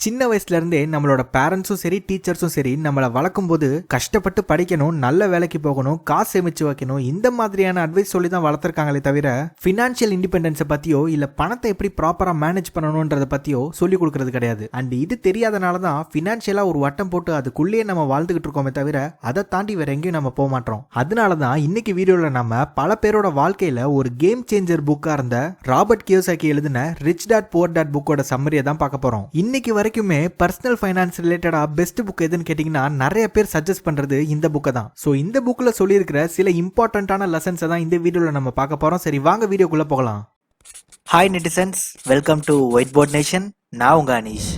சின்ன வயசுல இருந்தே நம்மளோட பேரண்ட்ஸும் சரி டீச்சர்ஸும் சரி நம்மளை வளர்க்கும் போது கஷ்டப்பட்டு படிக்கணும், நல்ல வேலைக்கு போகணும், காசு சேமிச்சு வைக்கணும், இந்த மாதிரியான அட்வைஸ் சொல்லி தான் வளர்த்துருக்காங்களே தவிர ஃபினான்ஷியல் இண்டிபெண்டன்ஸை பத்தியோ இல்ல பணத்தை எப்படி ப்ராப்பரா மேனேஜ் பண்ணணும்ன்றத பத்தியோ சொல்லி கொடுக்கறது கிடையாது. அண்ட் இது தெரியாதனால தான் ஃபினான்ஷியலா ஒரு வட்டம் போட்டு அதுக்குள்ளேயே நம்ம வாழ்ந்துகிட்டு இருக்கோமே தவிர அதை தாண்டி வேற எங்கேயும் நம்ம போக மாட்டோம். அதனால தான் இன்னைக்கு வீடியோல நம்ம பல பேரோட வாழ்க்கையில ஒரு கேம் சேஞ்சர் புக்கா இருந்த ராபர்ட் கியோசாக்கி எழுதின ரிச் டாட் புவர் டாட் புக்கோட சம்மரியை தான் பார்க்க போறோம். இன்னைக்கு வரைக்குமே பர்சனல் ஃபைனான்ஸ் ரிலேட்டடா பெஸ்ட் புக் எதுன்னு கேட்டீங்கன்னா நிறைய பேர் சஜஸ்ட் பண்றது இந்த புக்கை தான். சோ இந்த புக்ல சொல்லியிருக்கிற சில இம்பார்ட்டன்டான லெசன்ஸை தான் இந்த வீடியோல நம்ம பார்க்க போறோம். சரி வாங்க வீடியோக்குள்ள போகலாம். Hi netizens, welcome to white board nation. நான் உங்க அனீஷ்.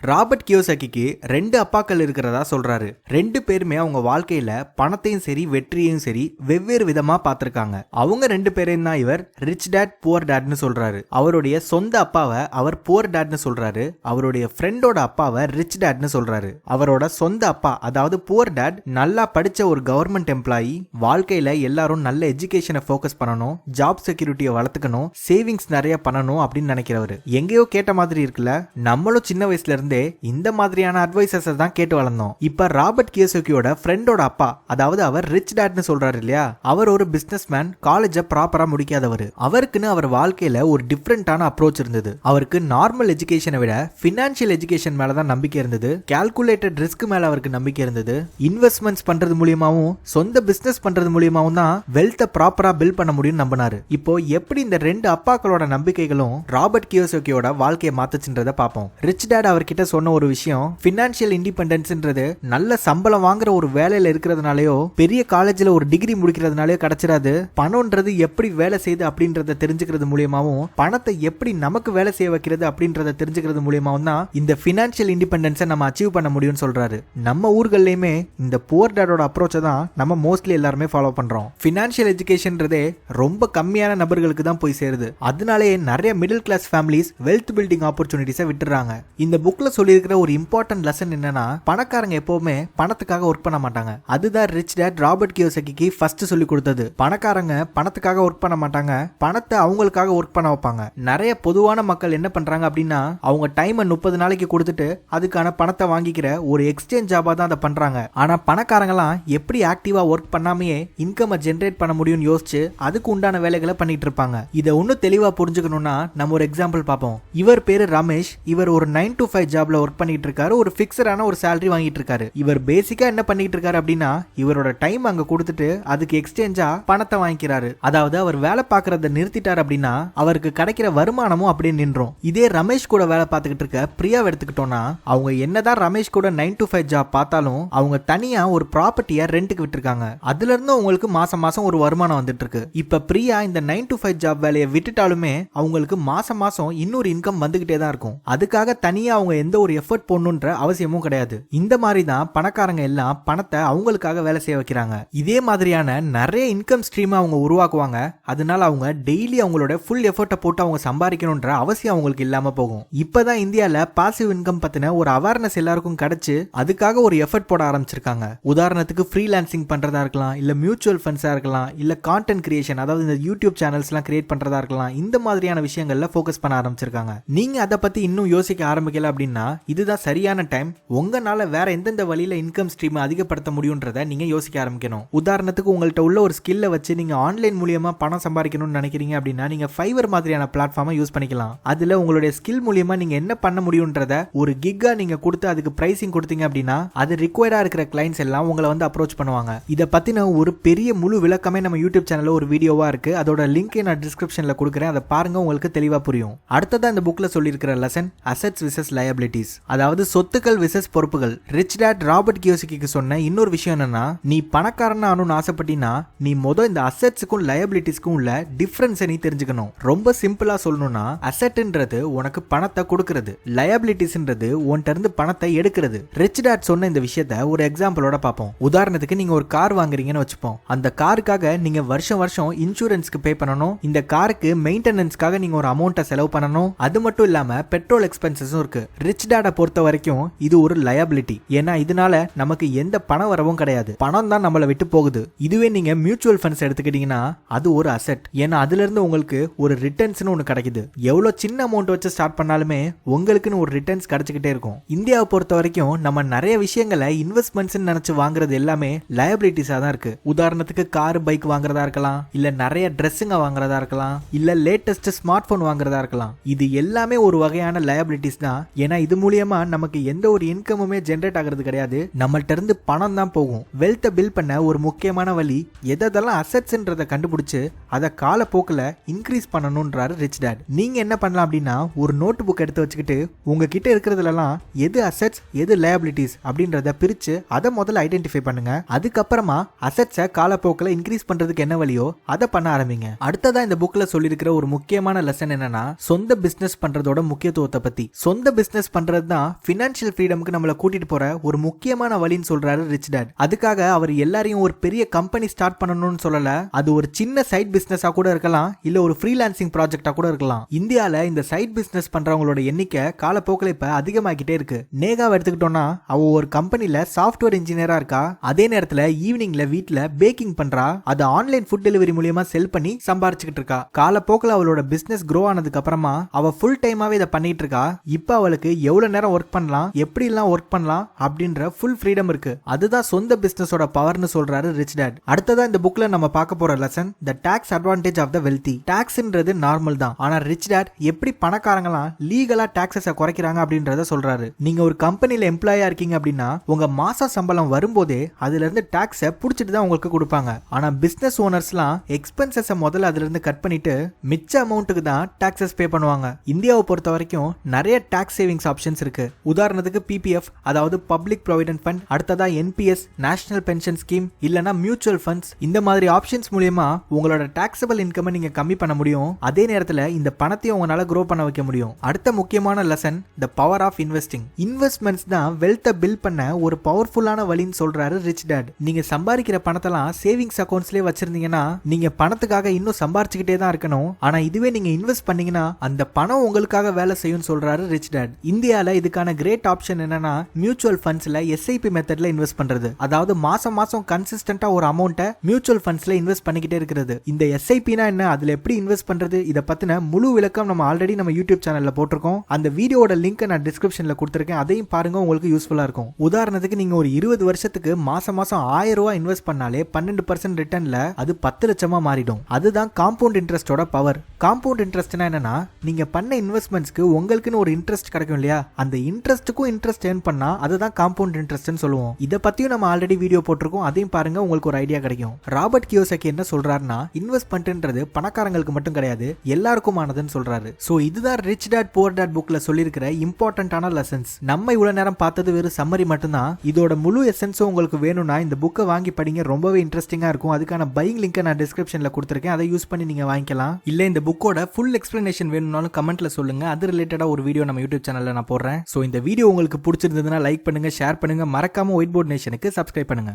ராபர்ட் கியோசாக்கிக்கு ரெண்டு அப்பாக்கள் இருக்கிறதா சொல்றாரு. ரெண்டு பேருமே அவங்க வாழ்க்கையில பணத்தையும் சரி வெற்றியையும் சரி வெவ்வேறு விதமா பார்த்திருக்காங்க. அவங்க ரெண்டு பேரையும் தான் இவர் ரிச் டேட் புவர் டேட்னு சொல்றாரு. அவருடைய சொந்த அப்பாவை அவர் புவர் டேட்னு சொல்றாரு. அவருடைய ஃப்ரெண்டோட அப்பாவை ரிச் டேட்னு சொல்றாரு. அவரோட சொந்த அப்பா அதாவது புவர் டேட் நல்லா படிச்ச ஒரு கவர்மெண்ட் எம்ப்ளாயி. வாழ்க்கையில எல்லாரும் நல்ல எஜுகேஷனை ஃபோக்கஸ் பண்ணணும், ஜாப் செக்யூரிட்டியை வளர்த்துக்கணும், சேவிங்ஸ் நிறைய பண்ணணும் அப்படின்னு நினைக்கிறவர். எங்கேயோ கேட்ட மாதிரி இருக்குல்ல. நம்மளும் சின்ன வயசுல இருந்து இந்த மாதிரியான அட்வைசஸ் தான் கேட்டு வளர்ந்தோம். இப்ப ராபர்ட் கியோசாக்கியோட ஃப்ரெண்டோட அப்பா அதாவது அவர் ரிச் டாட்னு சொல்றாரு இல்லையா, அவர் ஒரு பிசினஸ் மேன், காலேஜை ப்ராப்பரா முடிக்காதவர். அவருக்குன்னு அவர் வாழ்க்கையில ஒரு டிஃபரெண்டான அப்ரோச் இருந்தது. அவருக்கு நார்மல் எஜுகேஷனை விட பினான்சியல் எஜுகேஷன் மேலதான் நம்பிக்கை இருந்தது. கால்குலேட்டட் ரிஸ்க் மேல அவருக்கு நம்பிக்கை இருந்தது. இன்வெஸ்ட்மெண்ட்ஸ் பண்றது மூலியமாவும் சொந்த பிசினஸ் பண்றது மூலியமாவும் தான் வெல்த்தை ப்ராப்பரா பில்ட் பண்ண முடியும்னு நம்பினாரு. இப்போ எப்படி இந்த ரெண்டு அப்பாக்களோட நம்பிக்கைகளும் ராபர்ட் கியோசாக்கியோட வாழ்க்கையை மாத்துச்சுன்றத பார்ப்போம். ரிச் டாட் அவர்கிட்ட சொன்ன ஒரு விஷயம், பினான்சியல் இண்டிபெண்டன்ஸ்ன்றது நல்ல சம்பளம் வாங்குற ஒரு வேலையில இருக்கிறதுனாலயோ பெரிய காலேஜ்ல ஒரு டிகிரி முடிக்கிறதுனாலயோ கிடைச்சிடாது. பணம்ன்றது எப்படி வேலை செய்யுது அப்படின்றத தெரிஞ்சுக்கிறது மூலியமாவும் பணத்தை எப்படி நமக்கு வேலை செய்ய வைக்கிறது அப்படின்றத தெரிஞ்சுக்கிறது மூலியமாவும் தான் இந்த பினான்சியல் இண்டிபெண்டன்ஸை நம்ம அச்சீவ் பண்ண முடியும்னு சொல்றாரு. நம்ம ஊர்கள்லயுமே இந்த புவர் டாடோட அப்ரோச்சை தான் நம்ம மோஸ்ட்லி எல்லாருமே ஃபாலோ பண்றோம். பினான்சியல் எஜுகேஷன்ன்றதே ரொம்ப கம்மியான நபர்களுக்கு தான் போய் சேருது. அதனாலே நிறைய middle class families wealth building ஆப்பர்ச்சுனிட்டிஸை விட்டுறாங்க. இந்த புக்ல சொல்லியிருக்கிற ஒரு இம்பார்ட்டன்ட் லெசன் என்னன்னா, பணக்காரங்க எப்பவுமே பணத்துக்காக ஒர்க் பண்ண மாட்டாங்க. அதுதான் ரிச் டாட் ராபர்ட் கியோசாக்கிக்கு ஃபர்ஸ்ட் சொல்லி கொடுத்தது. பணக்காரங்க பணத்துக்காக ஒர்க் பண்ண மாட்டாங்க, பணத்தை அவங்களுக்காக ஒர்க் பண்ண வைப்பாங்க. நிறைய பொதுவான மக்கள் என்ன பண்றாங்க அப்படின்னா, அவங்க டைமை 30 நாளைக்கு கொடுத்துட்டு அதுக்கான பணத்தை வாங்கிக்கிற ஒரு எக்ஸ்சேஞ்ச் ஜாபா தான் அதை பண்றாங்க. ஆனா பணக்காரங்களாம் எப்படி ஆக்டிவா ஒர்க் பண்ணாமையே இன்கம் ஜென்ரேட் பண்ண முடியும்னு யோசிச்சு அதுக்கு உண்டான வேலைகளை பண்ணிட்டு இருப்பாங்க. இதை இன்னும் தெளிவா புரிஞ்சுக்கணும்னா நம்ம ஒரு எக்ஸாம்பிள் பார்ப்போம். இவர் பேரு ரமேஷ். இவர் ஒரு 9 to 5 ஜாப்ல ஒர்க் பண்ணிட்டு இருக்காரு. ஒரு பிக்ஸடான ஒரு salary வாங்கிட்டு இருக்காரு. இவர் பேசிக்கா என்ன பண்ணிட்டு இருக்காரு அப்படின்னா, இவரோட டைம் அங்க கொடுத்துட்டு அதுக்கு எக்ஸ்சேஞ்சா பணத்தை வாங்கிக்கிறாரு. அதாவது அவர் வேலை பார்க்கறத நிறுத்திட்டார் அப்படின்னா அவருக்கு கிடைக்கிற வருமானமும் அப்படியே நின்றோம். இதே ரமேஷ் கூட வேலை பார்த்துக்கிட்டு இருக்க பிரியாவை எடுத்துக்கிட்டோம்னா, அவங்க என்னதான் ரமேஷ் கூட 9 to 5 ஜாப் பார்த்தாலும் அவங்க தனியா ஒரு ப்ராப்பர்ட்டியை ரெண்டுக்கு விட்டுருக்காங்க. அதுல இருந்து உங்களுக்கு மாசம் மாசம் ஒரு வருமானம் வந்துட்டு இருக்கு. இப்ப பிரியா இந்த 9 to 5 ஜாப் வேலையை விட்டுட்டாலுமே அவங்களுக்கு மாசம் மாசம் இன்னொரு இன்கம் வந்துகிட்டே தான் இருக்கும். அதுக்காக தனியா அவங்க எந்த ஒரு எஃபர்ட் போடணுன்ற அவசியமும் கிடையாது. இந்த மாதிரி தான் பணக்காரங்க எல்லாம் பணத்தை அவங்களுக்காக வேலை செய்ய வைக்கிறாங்க. இதே மாதிரியான நிறைய இன்கம் ஸ்ட்ரீம் அவங்க உருவாக்குவாங்க. அதனால அவங்க டெய்லி அவங்களோட ஃபுல் எஃபர்ட்டை போட்டு அவங்க சம்பாதிக்கணும்ன்ற அவசியம் அவங்களுக்கு இல்லாம போகும். இப்பதான் இந்தியால பாசிவ் இன்கம் பத்தின ஒரு அவேர்னஸ் எல்லாருக்கும் கிடைச்சு அதுக்காக ஒரு எஃபர்ட் போட ஆரம்பிச்சிருக்காங்க. உதாரணத்துக்கு ஃப்ரீலான்சிங் பண்றதா இருக்கலாம், இல்ல மியூச்சுவல் ஃபண்ட்ஸா இருக்கலாம், இல்ல கான்டென்ட் கிரியேஷன் அதாவது இந்த யூடியூப் சேனல்ஸ் எல்லாம் கிரியேட் பண்றதா இருக்கலாம். இந்த மாதிரியான விஷயங்கள்ல ஃபோக்கஸ் பண்ண ஆரம்பிச்சிருக்காங்க. நீங்க அதை பத்தி இன்னும் யோசிக்க ஆரம்பிக்கல அப்படின்னா இதுதான் சரியான டைம். உங்களால வேற எந்தெந்த வழியில இன்கம் ஸ்ட்ரீம் அதிகப்படுத்த முடியும்ன்றத நீங்க யோசிக்க ஆரம்பிக்கணும். உதாரணத்துக்கு உங்கள்ட்ட உள்ள ஒரு ஸ்கில்லை வச்சு நீங்க ஆன்லைன் மூலியமா பணம் சம்பாதிக்கணும்னு நினைக்கிறீங்க அப்படின்னா நீங்க ஃபைவர் மாதிரியான பிளாட்ஃபார்மை யூஸ் பண்ணிக்கலாம். அதுல உங்களுடைய ஸ்கில் மூலியமா நீங்க என்ன பண்ண முடியும்ன்றத ஒரு கிக்கா நீங்க கொடுத்து அதுக்கு பிரைசிங் கொடுத்தீங்க அப்படின்னா அது ரிக்வயர்டா இருக்கிற கிளைண்ட்ஸ் எல்லாம் உங்களை வந்து அப்ரோச் பண்ணுவாங்க. இதை பத்தின ஒரு பெரிய முழு விளக்கமே நம்ம யூடியூப் சேனல்ல ஒரு வீடியோவா இருக்கு. அதோட லிங்க் நான் டிஸ்கிரிப்ஷன்ல கொடுக்குறேன். அதை பாருங்க, உங்களுக்கு தெளிவா புரியும். அடுத்ததான் இந்த புக்ல சொல்லியிருக்கிற லெசன் அசெட்ஸ் விசஸ் லயபிலிட்டிஸ், அதாவது சொத்துக்கள் விசஸ் பொறுப்புகள். ரிச் டாட் ராபர்ட் கியோசாக்கிக்கு சொன்ன இன்னொரு விஷயம் என்னன்னா, நீ பணக்காரன் ஆகணும்னு ஆசைப்பட்டீங்கன்னா நீ இந்த அசெட்ஸுக்கும் லயபிலிட்டிஸ்க்கும் உள்ள டிஃபரன்ஸை நீ தெரிஞ்சுக்கணும். ரொம்ப சிம்பிளா சொல்லணும்னா, அசெட்ன்றது உனக்கு பணத்தை கொடுக்கிறது, லயபிலிட்டிஸ்ன்றது உன்கிட்ட இருந்து பணத்தை எடுக்கிறது. ரிச் டாட் சொன்ன இந்த விஷயத்தை ஒரு எக்ஸாம்பிளோட பார்ப்போம். உதாரணத்துக்கு நீங்க ஒரு கார் வாங்குறீங்கன்னு வச்சுப்போம். அந்த காருக்காக நீங்க வருஷம் வருஷம் இன்சூரன்ஸ்க்கு பே பண்ணணும். இந்த காருக்கு மெயின்டெனன்ஸ்க்காக நீங்க ஒரு அமௌண்ட்டை செலவு பண்ணணும். அது மட்டும் இல்லாம பெட்ரோல் எக்ஸ்பென்சஸும் இருக்கு. ரிச் டேடை பொறுத்த வரைக்கும் இது ஒரு லயபிலிட்டி. ஏன்னா இதனால நமக்கு எந்த பண வரவும் கிடையாது, பணம் தான் நம்மளை விட்டு போகுது. இதுவே நீங்க மியூச்சுவல் ஃபண்ட்ஸ் எடுத்துக்கிட்டீங்கன்னா அது ஒரு அசெட். ஏன்னா அதுல இருந்து உங்களுக்கு ஒரு ரிட்டர்ன்ஸ்னு ஒன்று கிடைக்குது. எவ்வளோ சின்ன அமௌண்ட் வச்சு ஸ்டார்ட் பண்ணாலுமே உங்களுக்குன்னு ஒரு ரிட்டர்ன்ஸ் கிடைச்சிக்கிட்டே இருக்கும். இந்தியாவை பொறுத்த வரைக்கும் நம்ம நிறைய விஷயங்களை இன்வெஸ்ட்மெண்ட்ஸ் நினைச்சு வாங்குறது எல்லாமே லயபிலிட்டிஸா தான் இருக்கு. உதாரணத்துக்கு கார் பைக் வாங்குறதா இருக்கலாம், இல்ல நிறைய ட்ரெஸ்ஸுங்க வாங்குறதா இருக்கலாம், இல்ல லேட்டஸ்ட் ஸ்மார்ட் போன் வாங்குறதா இருக்கலாம். இது எல்லாமே ஒரு வகையான லயபிலிட்டிஸ் தான். ஏன்னா இது மூலியமா நமக்கு எந்த ஒரு இன்கமுமே ஜென்ரேட் ஆகிறது கிடையாது, நம்மள்ட்ட இருந்து பணம் தான் போகும். வெல்த்தை பில்ட் பண்ண ஒரு முக்கியமான வழி எதெல்லாம் அசெட்ஸ்ன்றதை கண்டுபிடிச்சு அதை காலப்போக்கில் இன்க்ரீஸ் பண்ணணும்ன்றாரு ரிச் டேட். நீங்க என்ன பண்ணலாம் அப்படின்னா ஒரு நோட் புக் எடுத்து வச்சுக்கிட்டு உங்ககிட்ட இருக்கிறதுலாம் எது அசெட்ஸ் எது லயபிலிட்டிஸ் அப்படின்றத பிரிச்சு அதை முதல்ல ஐடென்டிஃபை பண்ணுங்க. அதுக்கப்புறமா அசெட்ஸை காலப்போக்கில் இன்க்ரீஸ் பண்றதுக்கு என்ன வழியோ அதை பண்ண ஆரம்பிங்க. அடுத்ததா இந்த புக்ல சொல்லியிருக்கிற ஒரு முக்கியமான லெசன் என்னன்னா சொந்த பிசினஸ் பண்றதோட முக்கியத்துவத்தை பத்தி. சொந்த பிசினஸ் பண்றது தான் ஃபினான்ஷியல் ஃப்ரீடம்க்கு நம்மள கூட்டிட்டு போற ஒரு முக்கியமான வழின்னு சொல்றாரு ரிச் டேட். அதுக்காக அவர் எல்லாரையும் ஒரு பெரிய கம்பெனி ஸ்டார்ட் பண்ணணும்னு சொல்லல. அது ஒரு சின்ன சைட் பிசினஸா கூட இருக்கலாம், இல்ல ஒரு ஃப்ரீலான்சிங் ப்ராஜெக்டா கூட இருக்கலாம். இந்தியால இந்த சைட் பிசினஸ் பண்றவங்களோட எண்ணிக்கை காலப்போக்கில் இப்ப அதிகமாகிட்டே இருக்கு. நேகாவை எடுத்துக்கிட்டோம்னா அவ ஒரு கம்பெனில சாஃப்ட்வேர் இன்ஜினியரா இருக்கா. அதே நேரத்துல ஈவினிங்ல வீட்ல பேக்கிங் பண்றா. அது ஆன்லைன் ஃபுட் டெலிவரி மூலமா செல் பண்ணி சம்பாரிச்சுக்கிட்டு இருக்கா. காலப்போக்கில் அவளோட பிசினஸ் க்ரோ ஆனதுக்கு அப்புறமா அவ ஃபுல் டைமாவே இதை பண்ணிட்டு இருக்கா. இப்ப அவளுக்கு எவ்வளவு நேரம் ஒர்க் பண்ணலாம், எப்படி எல்லாம் ஒர்க் பண்ணலாம் அப்படின்ற ஃபுல் ஃப்ரீடம் இருக்கு. அதுதான் சொந்த பிசினஸோட பவர்னு சொல்றாரு ரிச் டேட். அடுத்ததா இந்த புக்ல நம்ம பார்க்க போற lesson the tax advantage of the wealthy. டாக்ஸ்ன்றது நார்மல் தான், ஆனா ரிச் டேட் எப்படி பணக்காரங்களாம் லீகலா டாக்ஸஸை குறைக்கிறாங்க அப்படின்றத சொல்றாரு. நீங்க ஒரு கம்பெனில எம்ப்ளாயா இருக்கீங்க அப்படின்னா உங்க மாச சம்பளம் வரும்போதே அதுல இருந்து டாக்ஸை புடிச்சிட்டு தான் உங்களுக்கு கொடுப்பாங்க. ஆனா பிசினஸ் ஓனர்ஸ்லாம் எக்ஸ்பென்சஸை முதல்ல அதுல இருந்து கட் பண்ணிட்டு மிச்ச அமௌண்ட்டுக்கு தான் டாக்ஸஸ் பே பண்ணுவாங்க. இந்தியாவை பொறுத்த வரைக்கும் நிறைய டாக்ஸ் சேவிங்ஸ் ஆப்ஷன்ஸ் இருக்கு. உதாரணத்துக்கு பிபிஎஃப் அதாவது பப்ளிக் ப்ராவிடென்ட் ஃபண்ட், அடுத்ததா என்பிஎஸ் நேஷனல் பென்ஷன் ஸ்கீம், இல்லனா மியூச்சுவல் ஃபண்ட்ஸ். இந்த மாதிரி ஆப்ஷன்ஸ் மூலமா உங்களோட டாக்ஸபிள் இன்கம் நீங்க கம்மி பண்ண முடியும். அதே நேரத்துல இந்த பணத்தையும் உங்களால க்ரோ பண்ண வைக்க முடியும். அடுத்த முக்கியமான lesson the power of investing. Investments தான் வெல்த்தை பில்ட் பண்ண ஒரு பவர்ஃபுல்லான வழின்னு சொல்றாரு ரிச் டேட். நீங்க சம்பாதிக்கிற பணத்தெல்லாம் சேவிங்ஸ் அக்கௌண்ட்ஸ்லயே வச்சிருந்தீங்கன்னா நீங்க பணத்துக்காக இன்னும் சம்பாரிச்சுக்கிட்டே தான் இருக்கணும். ஆனா இதுவே நீங்க இன்வெஸ்ட் பண்ணீங்கன்னா அந்த பணம் உங்களுக்காக வேலை செய்யும் சொல்றாரு ரிச் டேட். இந்தியால இதுக்கான கிரேட் ஆப்ஷன் என்னன்னா மியூச்சுவல் ஃபண்ட்ஸ்ல எஸ்ஐபி மெத்தட்ல இன்வெஸ்ட் பண்றது. அதாவது மாசம் மாசம் கன்சிஸ்டன்டா ஒரு அமௌண்ட்டை மியூச்சுவல் ஃபண்ட்ஸ்ல இன்வெஸ்ட் பண்ணிக்கிட்டே இருக்கிறது. இந்த எஸ்ஐபினா என்ன, அதுல எப்படி இன்வெஸ்ட் பண்றது, இத பத்தின முழு விளக்கம் நம்ம ஆல்ரெடி நம்ம யூடியூப் சேனல்ல போட்டிருக்கோம். அந்த வீடியோட லிங்க் நான் டிஸ்கிரிப்ஷன்ல கொடுத்திருக்கேன், அதையும் பாருங்க, உங்களுக்கு யூஸ்ஃபுல்லா இருக்கும். உதாரணத்துக்கு நீங்க ஒரு 20 வருஷத்துக்கு மாசம் மாசம் 1000 ரூபாய் இன்வெஸ்ட் பண்ணாலே 12% ரிட்டர்ன்ல அது 10 லட்சமா மாறிடும். அதுதான் காம்பவுண்ட் இன்ட்ரெஸ்டோட பவர். காம்பவுண்ட் இன்ட்ரெஸ்ட்னா என்னன்னா நீங்க பண்ண இன்வெஸ்ட்மெண்ட்ஸ்க்கு உங்களுக்குன்னு ஒரு இன்ட்ரெஸ்ட் கிடைக்கும் இல்லையா, அந்த இன்ட்ரெஸ்ட்டுக்கும் இன்ட்ரெஸ்ட் ஏர்ன் பண்ணா அதுதான் காம்பவுண்ட் இன்ட்ரெஸ்ட்னு சொல்லுவோம். இத பத்தியும் நம்ம ஆல்ரெடி வீடியோ போட்டிருக்கோம், அதையும் பாருங்க, உங்களுக்கு ஒரு ஐடியா கிடைக்கும். ராபர்ட் கியோசாக்கி என்ன சொல்றாருன்னா இன்வெஸ்ட்மெண்ட்ன்றது பணக்காரங்களுக்கு மட்டும் கிடையாது, எல்லாருக்குமானதுன்னு சொல்றாரு. சோ இதுதான் ரிச் டாட் புவர் டாட் புக்ல சொல்லியிருக்கிற இம்பார்ட்டன்டான லெசன்ஸ். நம்ம இவ்வளவு நேரம் பார்த்தது வெறும் சம்மரி மட்டும்தான். இதோட முழு எசன்ஸும் உங்களுக்கு வேணும்னா இந்த புக்கை வாங்கி படிங்க, ரொம்பவே இன்ட்ரெஸ்டிங்கா இருக்கும். அதுக்கான பையிங் லிங்கை நான் டிஸ்கிரிப்ஷன்ல கொடுத்திருக்கேன், அதை யூஸ் பண்ணி நீங்க வாங்கிக்கலாம். இல்ல இந்த புக்கோட ஃபுல் எக்ஸ்பிளனேஷன் வேணும்னாலும் கமெண்ட்ல சொல்லுங்க, அது ரிலேட்டடா ஒரு வீடியோ நம்ம யூடியூப் சேனல்ல நான் போடுறேன். சோ இந்த வீடியோ உங்களுக்கு பிடிச்சிருந்ததுன்னா லைக் பண்ணுங்க, ஷேர் பண்ணுங்க, மறக்காம ஒயிட் போர்ட் நேஷனுக்கு சப்ஸ்கிரைப் பண்ணுங்க.